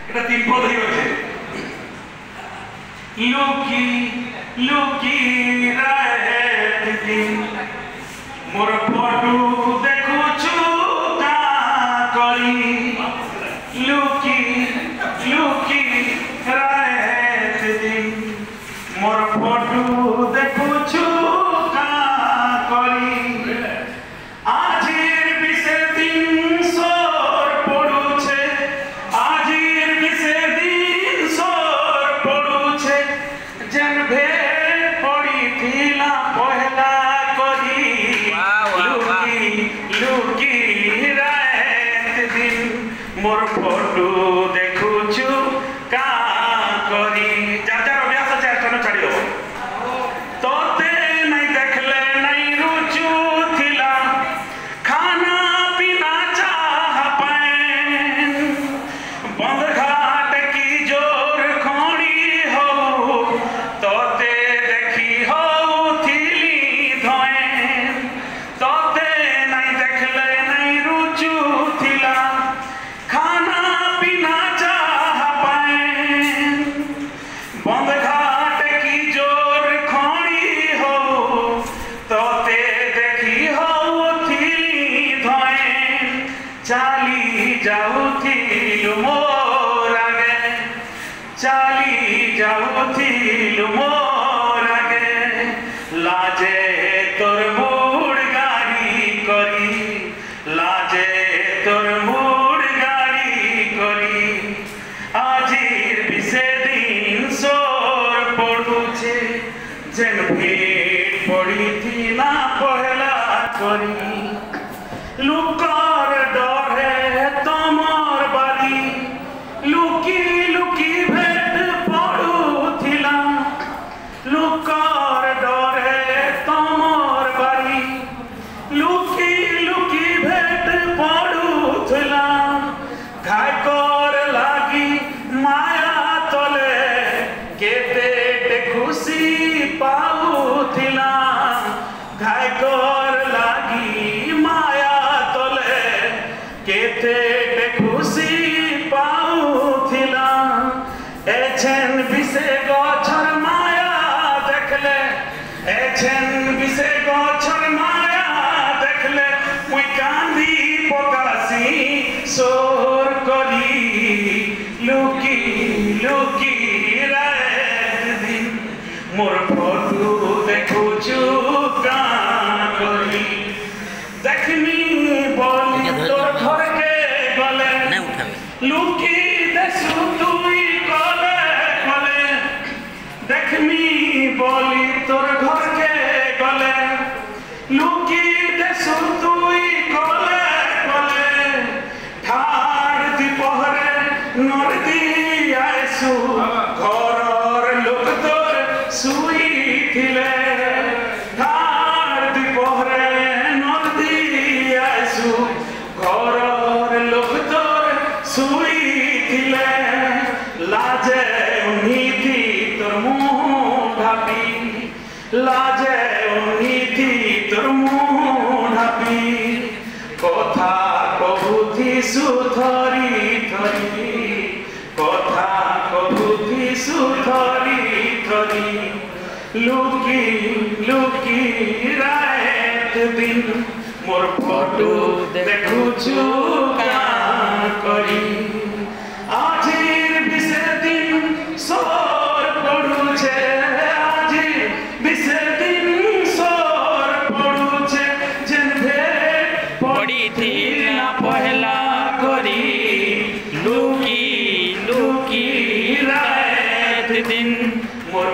এটা তিন পদ হয়ে গেছে লুকি লুকি রাত দিন মোর ফটো দেখুছু কা করি লুকি লুকি রাত দিন মোর ফটো দেখুছু কা করি আজির বিশেষ দিন সর পড়ুছে আজির বিশেষ দিন সর পড়ুছে যেন ভেট পড়িছিলা পহলা করি লুকি লুকি রাত দিন মোর ফটো দেখুছু কা করি যার যার অভ্যাস আছে একটা ছাড়ি দেব তোতে নাই দেখলে নাই রুচু থিলা খানা পিনা চাহ পাएन बंद घाट की जोर खोड़ी हो तोते देखी हो थिली धोएन तोते नहीं देखले नहीं रुचु थिला खाना पिना चाह पाएन बंद घाट की जोर खोड़ी हो तोते देखी हो थिली धोएन चाली जाऊथिलु मोर आगे चाली जाऊथिलु मोर आगे लाजे तोर मुड़ गाड़ी करी लाजे तोर मुड़ गाड़ी करी आजिर बिसे दिन सोर पड़ुछे जेन भीड़ पड़ी थी ना पहला करी लुकार डरे तमर बारी लुकी लुकी भेट पड़ुथिला लुकार डरे तमर बारी लुकी लुकी भेट पड़ुथिला घाय कर लागी माया तले केते खुशी पाउथिला घाय कर लागी माया तले केते खुशी पाउथिला एछन बिसे गछर माया देखले एछन बिसे गछर माया देखले मुई कांदी पकासी सोर करी लुकी लुकी रात दिन मोर फोटो देखुछु का करी देखनी बोली तोर घर के गले लुकी देसु तुई गले गले देखनी बोली तोर घर के गले लुकी देसु तुई गले गले ठाड़ दीपहरे नरदी आइसु घरर लोक तोर सुई थिले ठाड़ दीपहरे नरदी आइसु घरर लोक तोर सुई थिले लाजे उनीति तोर मुँह ढापी लाजे उनीति तोर मुँह ढापी कथा कहुथी सुथरी थरी कथा कहुथी सुथरी थरी लुकी लुकी रात दिन मोर फोटो देखुछु का करी आजिर बिसे दिन सोर पड़ुछे आजिर बिसे दिन सोर पड़ुछे जेन भेट पड़ी थी ना पहला करी लुकी लुकी रात दिन मोर